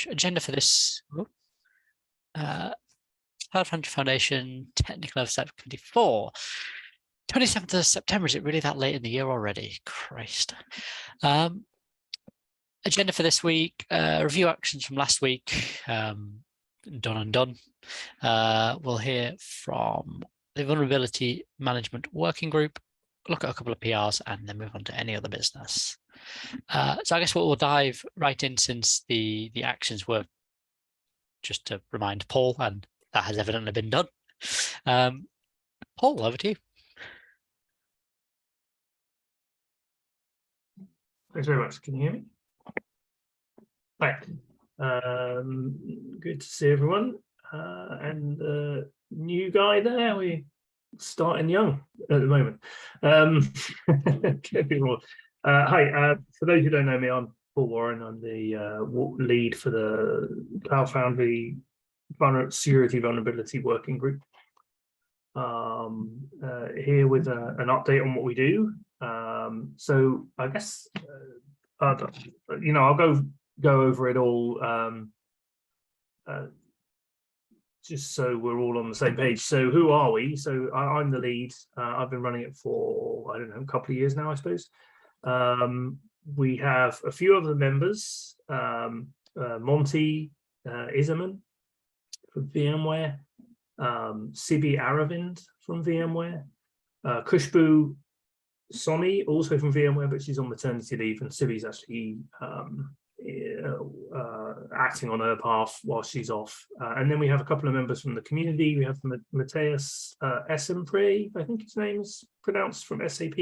agenda for this CloudFoundry Foundation Technical Oversight Committee 4. 27th of September, is it really that late in the year already? Christ. Agenda for this week, review actions from last week, done and done. We'll hear from the Vulnerability Management Working Group, look at a couple of PRs, and then move on to any other business. So I guess we'll dive right in, since the actions were, just to remind Paul, and that has evidently been done. Paul, over to you. Thanks very much. Can you hear me? Hi. Good to see everyone. And new guy there. We starting young at the moment. Hi. For those who don't know me, I'm Paul Warren. I'm the lead for the CloudFoundry Security Vulnerability Working Group. Here with an update on what we do. So I guess I'll go over it all just so we're all on the same page. So who are we? So I'm the lead. I've been running it for, I don't know, a couple of years now, I suppose. We have a few other members, Monty Iserman from VMWare, Sibi from VMware, Khushbu Soni, also from VMware, but she's on maternity leave, and Sibi's actually acting on her behalf while she's off. And then we have a couple of members from the community. We have Matthias Esempre, I think his name is pronounced, from SAP,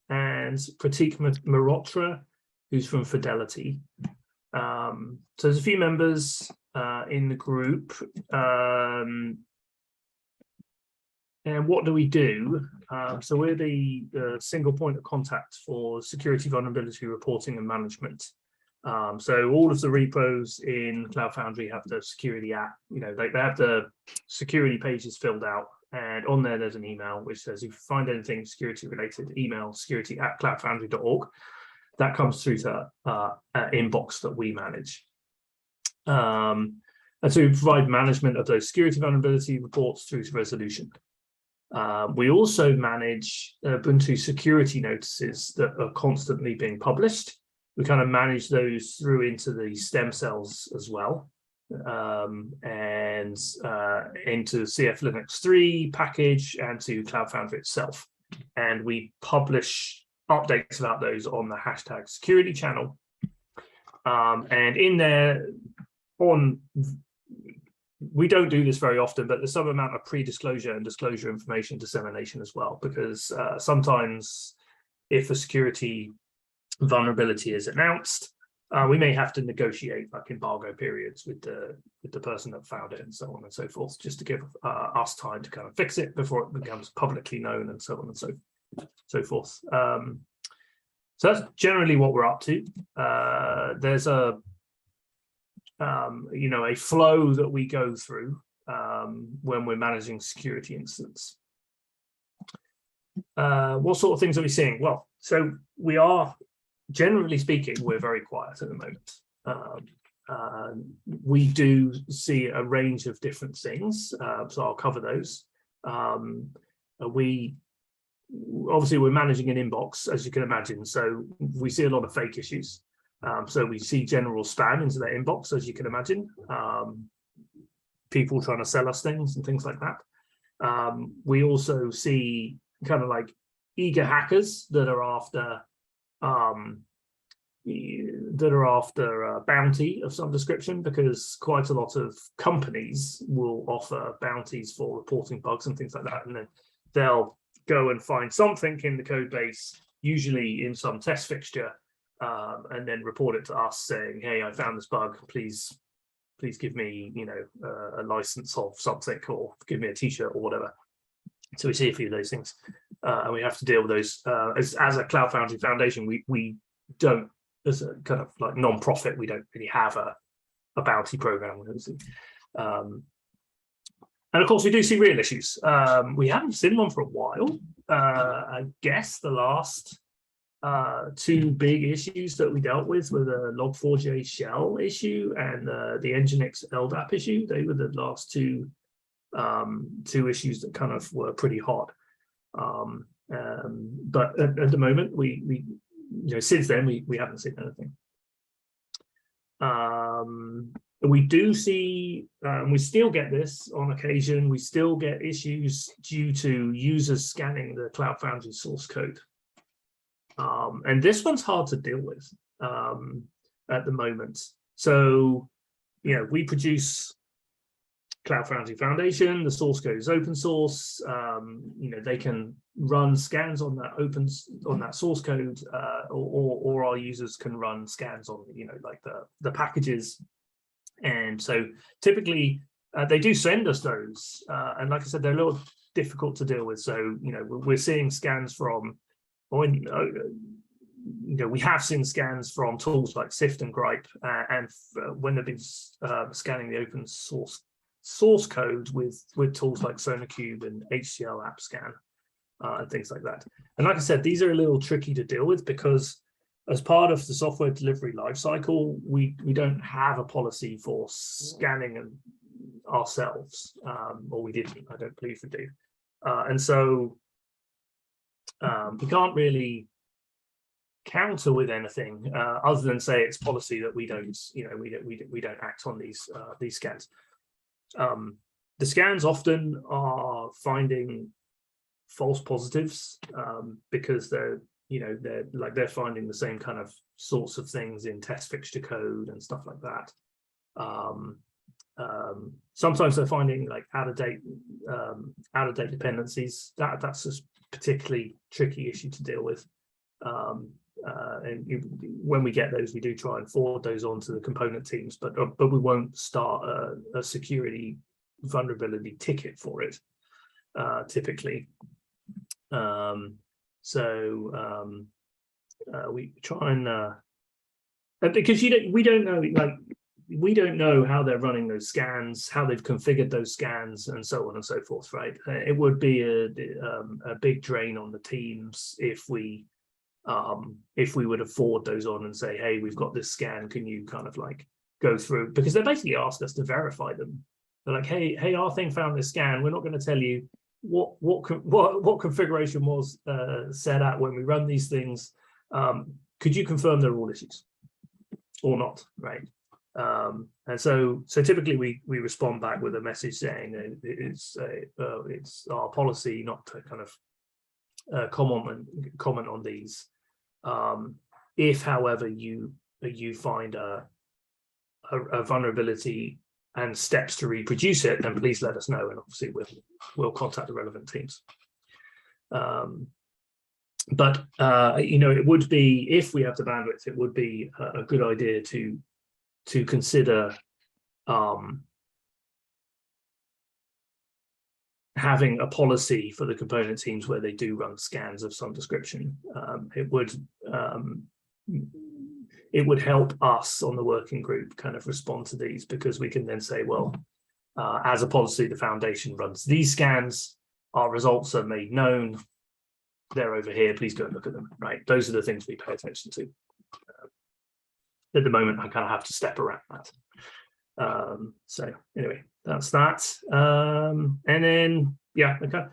and Pratik Mehrotra, who's from Fidelity. So there's a few members in the group. And what do we do? So we're the single point of contact for security vulnerability reporting and management. So all of the repos in CloudFoundry have the security app. You know, they have the security pages filled out, and on there's an email which says, if you find anything security related, email security@cloudfoundry.org. That comes through to an inbox that we manage. And so we provide management of those security vulnerability reports through to resolution. We also manage Ubuntu security notices that are constantly being published. We kind of manage those through into the stemcells as well, and into cflinux 3 package and to CloudFoundry itself. And we publish updates about those on the hashtag security channel. And in there, we don't do this very often, but there's some amount of pre-disclosure and disclosure information dissemination as well, because sometimes if a security vulnerability is announced, we may have to negotiate like embargo periods with the person that found it and so on and so forth, just to give us time to kind of fix it before it becomes publicly known and so on and so forth. So that's generally what we're up to. There's a flow that we go through when we're managing security incidents. What sort of things are we seeing? Well, so we are, generally speaking, we're very quiet at the moment. We do see a range of different things, so I'll cover those. Obviously, we're managing an inbox, as you can imagine, so we see a lot of fake issues. So we see general spam into their inbox, as you can imagine, people trying to sell us things and things like that. We also see kind of like eager hackers that are after a bounty of some description, because quite a lot of companies will offer bounties for reporting bugs and things like that, and then they'll go and find something in the code base, usually in some test fixture, and then report it to us saying, hey, I found this bug, please give me, a license of something, or give me a t-shirt or whatever. So we see a few of those things, and we have to deal with those. As a CloudFoundry Foundation, we don't, as a kind of like non-profit, we don't really have a bounty program. And of course, we do see real issues. We haven't seen one for a while. I guess the last two big issues that we dealt with were the Log4j shell issue and the Nginx LDAP issue. They were the last two issues that kind of were pretty hot. But at the moment, we since then we haven't seen anything. We do see, we still get this on occasion. We still get issues due to users scanning the CloudFoundry source code. And this one's hard to deal with at the moment. So, we produce CloudFoundry Foundation. The source code is open source. They can run scans on that source code, or our users can run scans on like the packages. And so typically they do send us those, and like I said, they're a little difficult to deal with. So we're seeing scans from, we have seen scans from tools like Sift and Gripe, and when they've been scanning the open source code with tools like SonarQube and HCL App Scan and things like that. And like I said, these are a little tricky to deal with because as part of the software delivery lifecycle, we don't have a policy for scanning ourselves, or we didn't. I don't believe we do, and so we can't really counter with anything other than say it's policy that we don't act on these scans. The scans often are finding false positives because they're finding the same kind of sorts of things in test fixture code and stuff like that. Sometimes they're finding like out of date dependencies. That's a particularly tricky issue to deal with. When we get those, we do try and forward those on to the component teams, but we won't start a security vulnerability ticket for it typically. We try and because we don't know how they're running those scans, how they've configured those scans, and so on and so forth, right? It would be a big drain on the teams if we were to forward those on and say, hey, we've got this scan, can you kind of like go through, because they basically ask us to verify them. They're like, hey, our thing found this scan. We're not going to tell you what configuration was set at when we run these things. Could you confirm they're all issues or not, right? And so typically we respond back with a message saying it's our policy not to kind of comment on these. If, however, you find a vulnerability and steps to reproduce it, then please let us know, and obviously we'll contact the relevant teams. But it would be, if we have the bandwidth, it would be a good idea to consider having a policy for the component teams where they do run scans of some description. It would help us on the working group kind of respond to these, because we can then say, well, as a policy, the foundation runs these scans, our results are made known, they're over here, please go and look at them, right? Those are the things we pay attention to. At the moment, I kind of have to step around that. So anyway, that's that. And then, yeah, okay.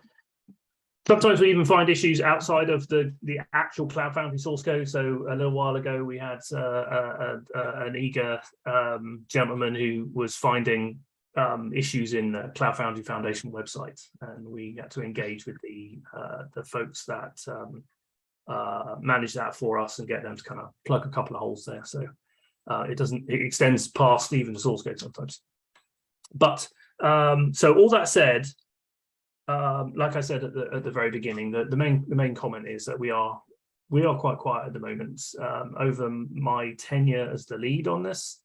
Sometimes we even find issues outside of the actual CloudFoundry source code. So a little while ago, we had an eager gentleman who was finding issues in the CloudFoundry Foundation website, and we had to engage with the folks that manage that for us and get them to kind of plug a couple of holes there. So it extends past even the source code sometimes. But so all that said, like I said at the very beginning, the main comment is that we are quite quiet at the moment. Over my tenure as the lead on this,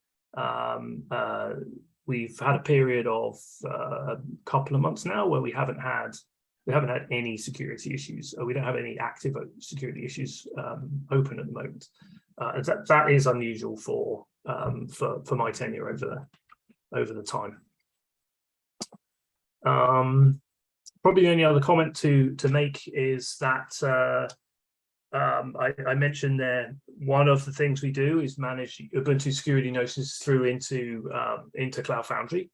we've had a period of a couple of months now where we haven't had any security issues. We don't have any active security issues open at the moment. That is unusual for my tenure over the time. Probably the only other comment to make is that I mentioned there, one of the things we do is manage Ubuntu security notices through into CloudFoundry.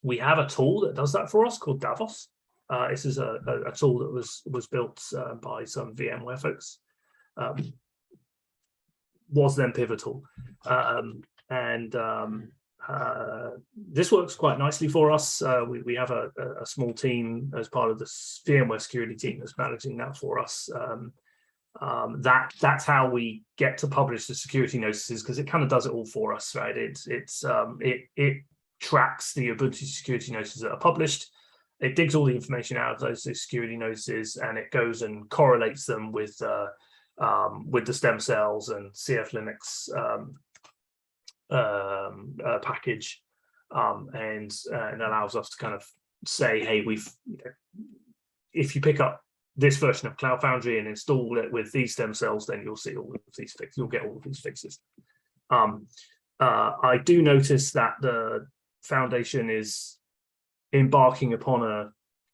We have a tool that does that for us called Davos. This is a tool that was built by some VMware folks. Was then pivotal, this works quite nicely for us. We have a small team as part of the VMware security team that's managing that for us. That's how we get to publish the security notices, because it kind of does it all for us, right? It tracks the Ubuntu security notices that are published. It digs all the information out of those security notices, and it goes and correlates them with the stem cells and cflinux package, and allows us to kind of say, hey, if you pick up this version of CloudFoundry and install it with these stem cells, then you'll see all of these fixes. You'll get all of these fixes. I do notice that the foundation is embarking upon a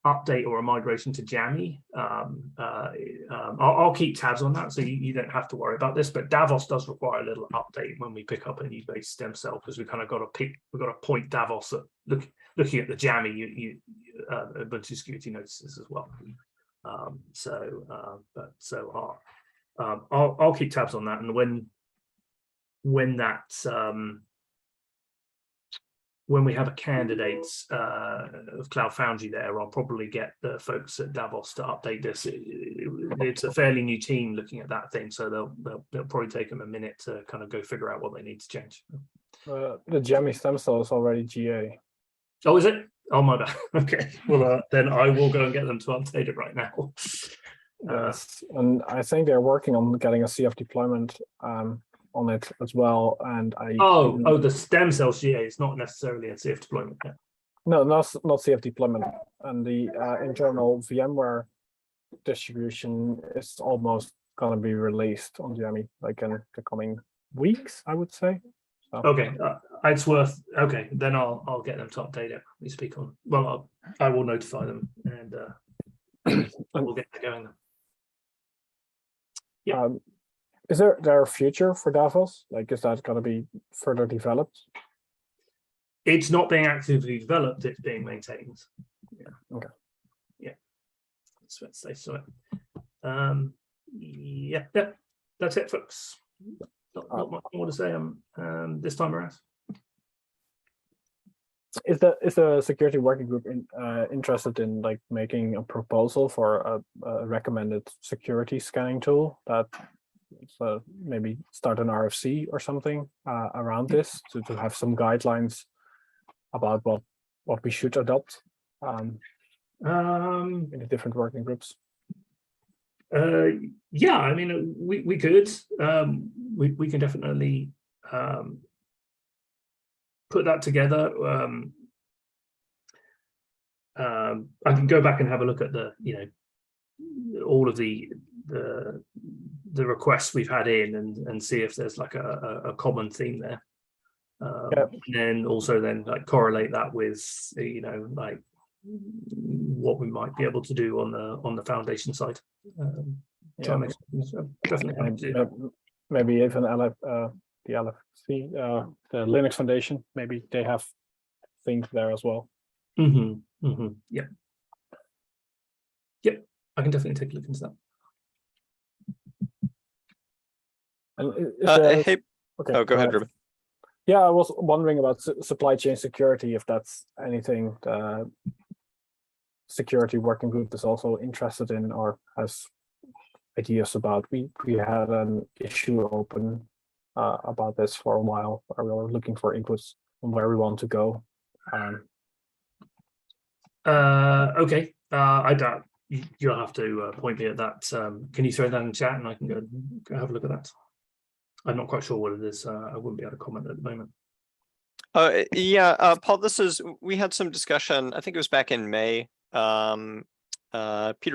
update or a migration to Jammy. I'll keep tabs on that, so you don't have to worry about this. But Davos does require a little update when we pick up a new base stem cell, because we kind of got to point Davos at looking at the Jammy Ubuntu security notices as well. I'll keep tabs on that, and when we have a candidate of CloudFoundry there, I'll probably get the folks at Davos to update this. It's a fairly new team looking at that thing, so they'll probably take them a minute to kind of go figure out what they need to change. The Jammy stem cell is already GA. Oh, is it? Oh my bad. Okay. Well, then I will go and get them to update it right now. Yes, and I think they're working on getting a CF deployment on it as well. And the stem cells GA is not necessarily a CF deployment. Yeah. No, not CF deployment, and the internal VMware distribution is almost going to be released on Jammy, like in the coming weeks, I would say. So. Okay, it's worth. Okay, then I'll get them to update it. We speak on. Well, I will notify them, and we'll get that going. Yeah. Is there a future for Davos? Like, is that going to be further developed? It's not being actively developed; it's being maintained. Yeah. Okay. Yeah. Let's say so. Yeah. That's it, folks. Not much more to say this time around. Is the security working group interested in like making a proposal for a recommended security scanning tool that maybe start an RFC or something around this to have some guidelines about what we should adopt in the different working groups? Yeah, I mean, we could. We can definitely put that together. I can go back and have a look at all of the requests we've had in and see if there's like a common theme there. And then also like correlate that with like what we might be able to do on the foundation side. Definitely. Maybe even the LFC, the Linux Foundation, maybe they have things there as well. Yeah. Yep, I can definitely take a look into that. And hey, okay, go ahead, Ruben. Yeah, I was wondering about supply chain security, if that's anything the security working group is also interested in or has ideas about. We had an issue open about this for a while. We were looking for inputs on where we want to go. Okay, I doubt you'll have to point me at that. Can you throw that in chat and I can go have a look at that? I'm not quite sure what it is. I wouldn't be able to comment at the moment. Yeah, Paul, we had some discussion, I think it was back in May. Peter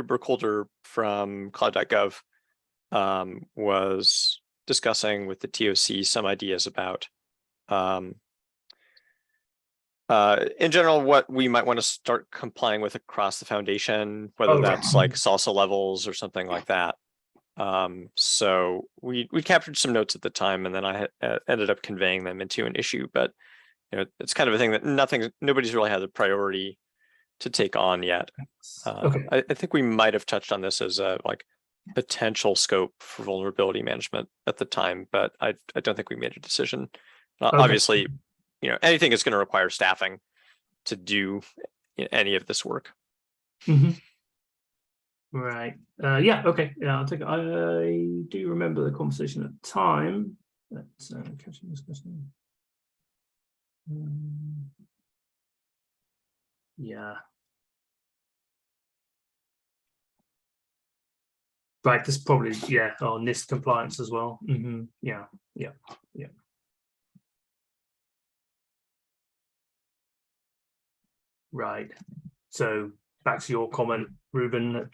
Burkholder from cloud.gov was discussing with the TOC some ideas about, in general, what we might want to start complying with across the foundation, whether that's like SALSA levels or something like that. So we captured some notes at the time, and then I ended up conveying them into an issue. But it's kind of a thing that nobody's really had the priority to take on yet. Okay. I think we might have touched on this as a potential scope for vulnerability management at the time, but I don't think we made a decision. Okay. Obviously, anything is going to require staffing to do any of this work. Right. Yeah. Okay. Yeah. I do remember the conversation at the time. Let's catching this question. Yeah. Right. This probably NIST compliance as well. Yeah. Yeah. Yeah. Right. So back to your comment, Ruben.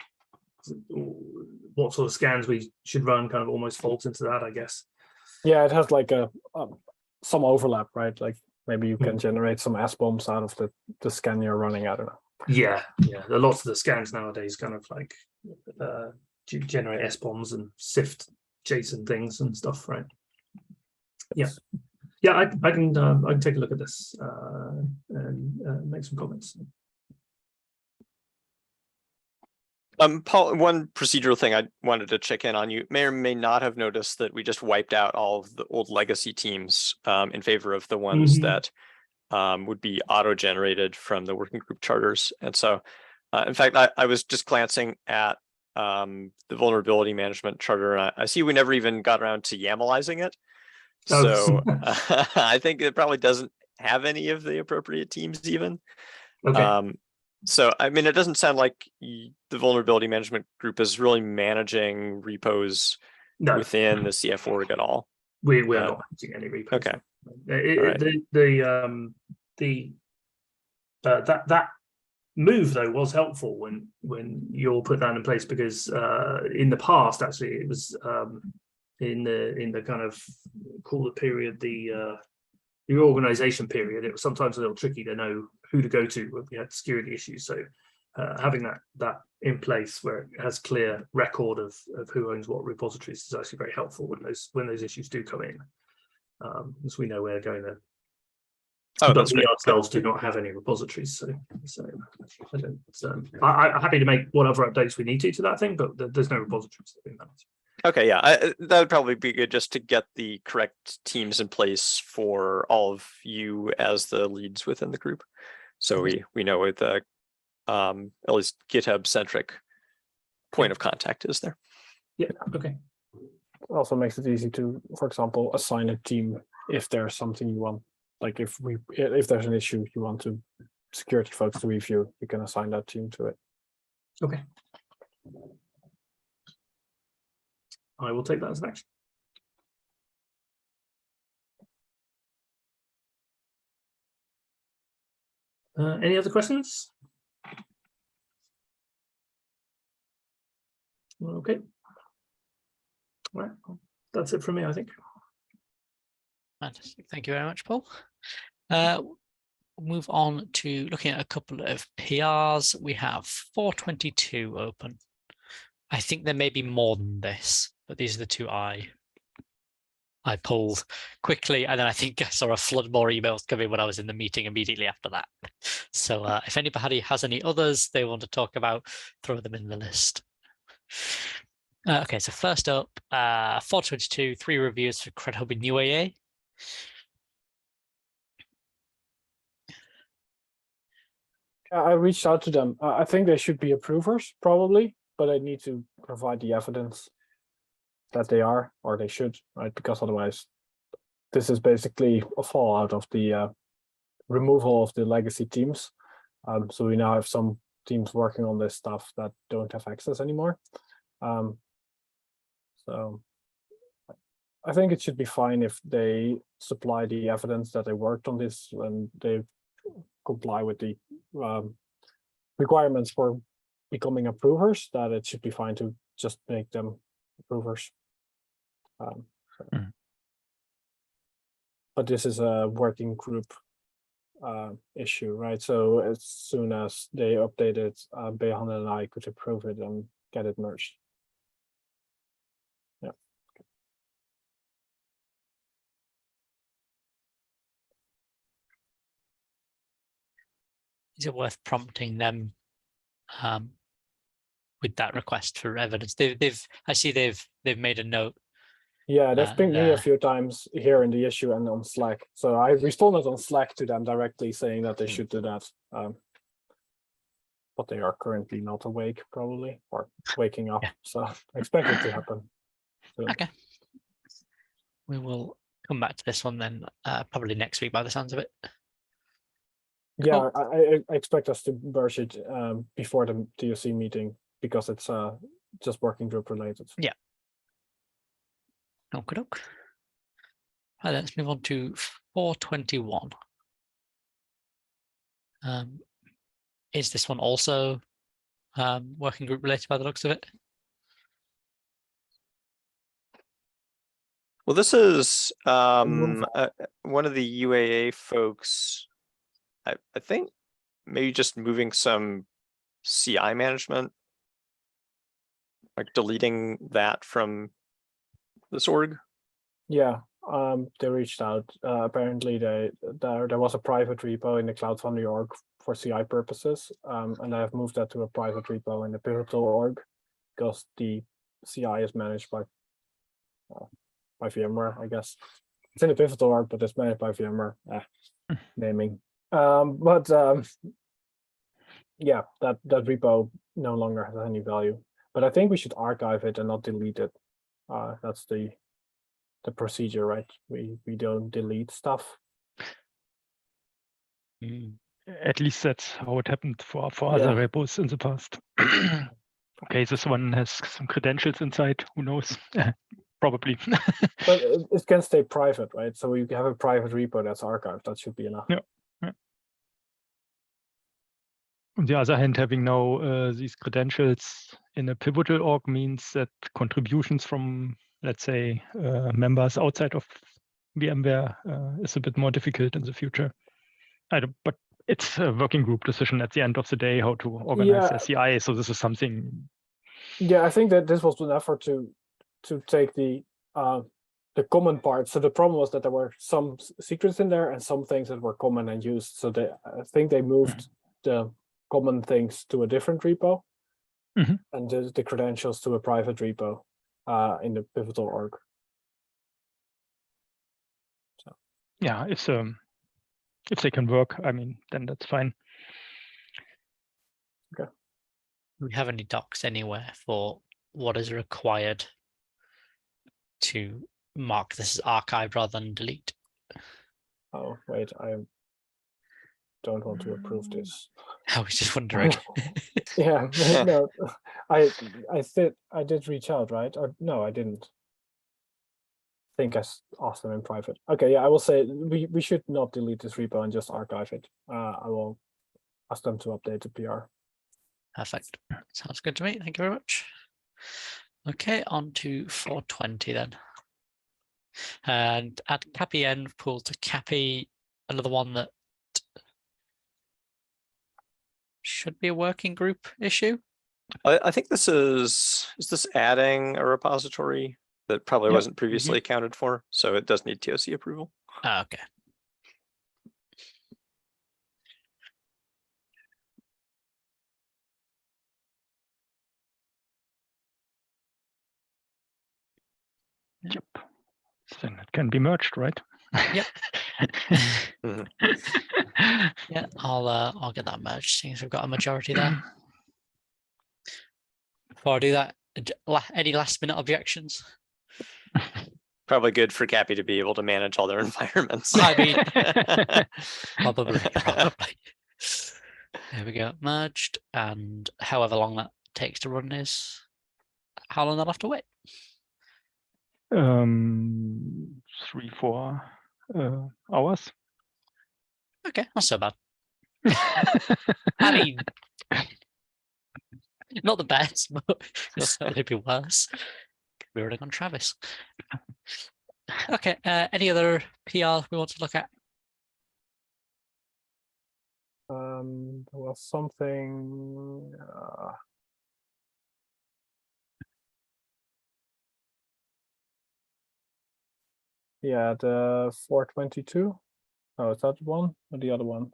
What sort of scans we should run kind of almost falls into that, I guess. Yeah, it has like some overlap, right? Like maybe you can generate some SBOMs out of the scan you're running. I don't know. Yeah. Lots of the scans nowadays kind of like generate SBOMs and sift JSON things and stuff, right? Yeah. I can take a look at this and make some comments. Paul, one procedural thing I wanted to check in on. You may or may not have noticed that we just wiped out all of the old legacy teams in favor of the ones that would be auto-generated from the working group charters. And so, in fact, I was just glancing at the vulnerability management charter, and I see we never even got around to YAMLizing it. So I think it probably doesn't have any of the appropriate teams even. Okay. So, I mean, it doesn't sound like the vulnerability management group is really managing repos within the CF org at all. We are not managing any repos. Okay. That move though was helpful when you all put that in place, because in the past actually it was in the kind of call it period, the organization period, it was sometimes a little tricky to know who to go to when we had security issues. So having that in place where it has clear record of who owns what repositories is actually very helpful when those issues do come in, because we know we're going to. Oh, but we ourselves do not have any repositories, so I don't. I'm happy to make whatever updates we need to that thing, but there's no repositories that we manage. Okay, yeah, that would probably be good just to get the correct teams in place for all of you as the leads within the group, so we know what the at least GitHub centric point of contact is there. Yeah. Okay. It also makes it easy to, for example, assign a team if there's something you want. Like if there's an issue you want to security folks to review, you can assign that team to it. Okay. I will take that as an action. Any other questions? Okay. All right. That's it from me, I think. Fantastic. Thank you very much, Paul. We'll move on to looking at a couple of PRs. We have 422 open. I think there may be more than this, but these are the two I pulled quickly, and then I think I saw a flood more emails coming when I was in the meeting immediately after that. So if anybody has any others they want to talk about, throw them in the list. Okay, so first up, 422, 3 reviews for CredHub in UAA. I reached out to them. I think they should be approvers, probably, but I need to provide the evidence that they are, or they should, right? Because otherwise, this is basically a fallout of the removal of the legacy teams. So we now have some teams working on this stuff that don't have access anymore. So I think it should be fine if they supply the evidence that they worked on this and they comply with the requirements for becoming approvers, that it should be fine to just make them approvers. But this is a working group issue, right? So as soon as they update it, Beyhan and I could approve it and get it merged. is it worth prompting them with that request for evidence? I see they've made a note. Yeah, they've pinged me a there. few times here in the issue and on Slack. So I responded on Slack to them directly saying that they should do that. But they are currently not awake, probably, or waking up. Yeah. So I expect it to happen soon. Okay. We will come back to this one then, probably next week by the sounds of it. Yeah, I expect us to merge it before the DOC meeting because it's just working group related. Yeah. Okay, doke. Right, let's move on to 421. Is this one also working group related by the looks of it? Well, this is one of the UAA folks, I think maybe just moving some CI management, like deleting that from this org. Yeah, they reached out. Apparently, there was a private repo in the CloudFoundry org for CI purposes, and I have moved that to a private repo in the Pivotal org because the CI is managed by VMware, I guess. It's in the Pivotal org, but it's managed by VMware. Naming. Yeah, that repo no longer has any value. But I think we should archive it and not delete it. That's the procedure, right? We don't delete stuff. At least that's how it happened for other repos in the past. Okay, this one has some credentials inside. Who knows? Probably. But it can stay private, right? So you have a private repo that's archived. That should be enough. Yeah. On the other hand, having now these credentials in a pivotal org means that contributions from, let's say, members outside of VMware is a bit more difficult in the future. But it's a working group decision at the end of the day how to organize their CI. So this is something. Yeah, I think that this was an effort to take the common part. So the problem was that there were some secrets in there and some things that were common and used. So I think they moved the common things to a different repo and the credentials to a private repo in the Pivotal org. So. Yeah, if they can work, I mean, then that's fine. Okay. Do we have any docs anywhere for what is required to mark this as archived rather than delete? Oh, wait, I don't want to approve this. I was just wondering. Yeah, no, I did reach out, right? Or no, I didn't. I think I asked them in private. Okay, yeah, I will say we should not delete this repo and just archive it. I will ask them to update the PR. Perfect. Sounds good to me. Thank you very much. Okay, on to 420 then. And at Cappy end, pulled to Cappy, another one that should be a working group issue. I think this is this adding a repository that probably wasn't previously accounted for, so it does need TOC approval. Okay. Yep. Then it can be merged, right? Yep. Yeah, I'll get that merged, seeing as we've got a majority there. Before I do that, any last minute objections? Probably good for Cappy to be able to manage all their environments. I mean, probably. There we go, merged, and however long that takes to run is how long they'll have to wait. 3-4 hours. Okay, not so bad. I mean, not the best, but it's certainly be worse. Could be running on Travis. Okay, any other PR we want to look at? There was something. Yeah, the 422. Oh, is that one or the other one?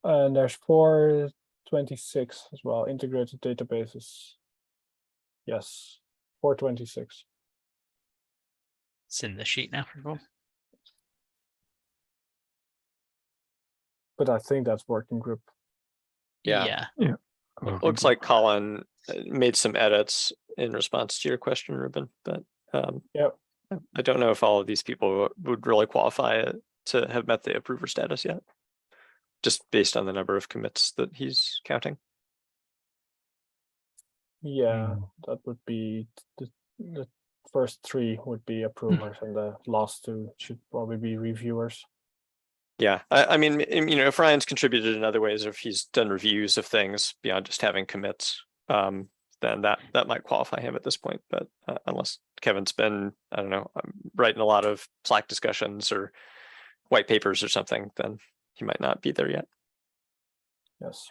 And there's 426 as well, integrated databases. Yes, 426. It's in the sheet now, everyone. But I think that's working group. Yeah. Yeah. Looks like Colin made some edits in response to your question, Ruben, but Yep. I don't know if all of these people would really qualify it to have met the approver status yet, just based on the number of commits that he's counting. Yeah, that would be the first 3 would be approvers, and the last 2 should probably be reviewers. Yeah, I mean, you know, if Ryan's contributed in other ways, or if he's done reviews of things beyond just having commits, then that might qualify him at this point. But unless Kevin's been, I don't know, writing a lot of Slack discussions or white papers or something, then he might not be there yet. Yes.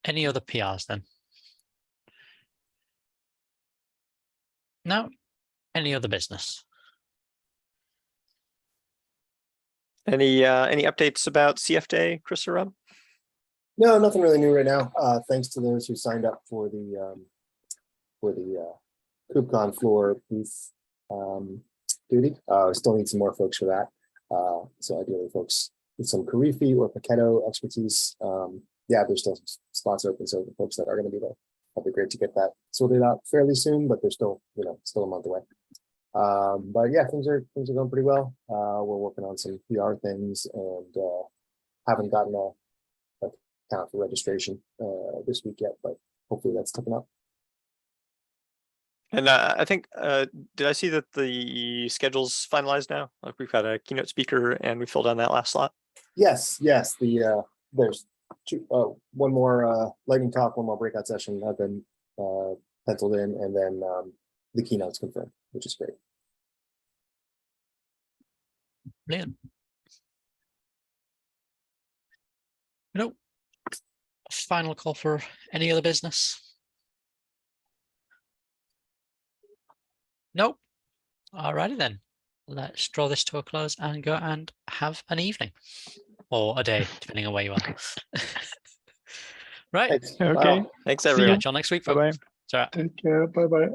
Any other PRs then? No. Any other business? Any updates about CF Day, Chris or Rob? No, nothing really new right now. Thanks to those who signed up for the KubeCon floor booth duty. Still need some more folks for that. So ideally folks with some Karifi or Paketo expertise. Yeah, there's still spots open. So the folks that are going to be there, that'd be great to get that sorted out fairly soon, but there's still, still a month away. But yeah, things are going pretty well. We're working on some PR things and haven't gotten a count for registration this week yet, but hopefully that's coming up. And I think, did I see that the schedule's finalized now? Like we've got a keynote speaker and we filled on that last slot. Yes. The there's one more lightning talk, one more breakout session have been penciled in, and then the keynote's confirmed, which is great. Brilliant. Nope. Final call for any other business? Nope. Alrighty then. Let's draw this to a close and go and have an evening or a day, depending on where you are. Right. Thanks. Okay. Wow. Thanks, See you. everyone. Catch you all next week, Bye-bye. folks. Ta-ra. Take care. Bye-bye.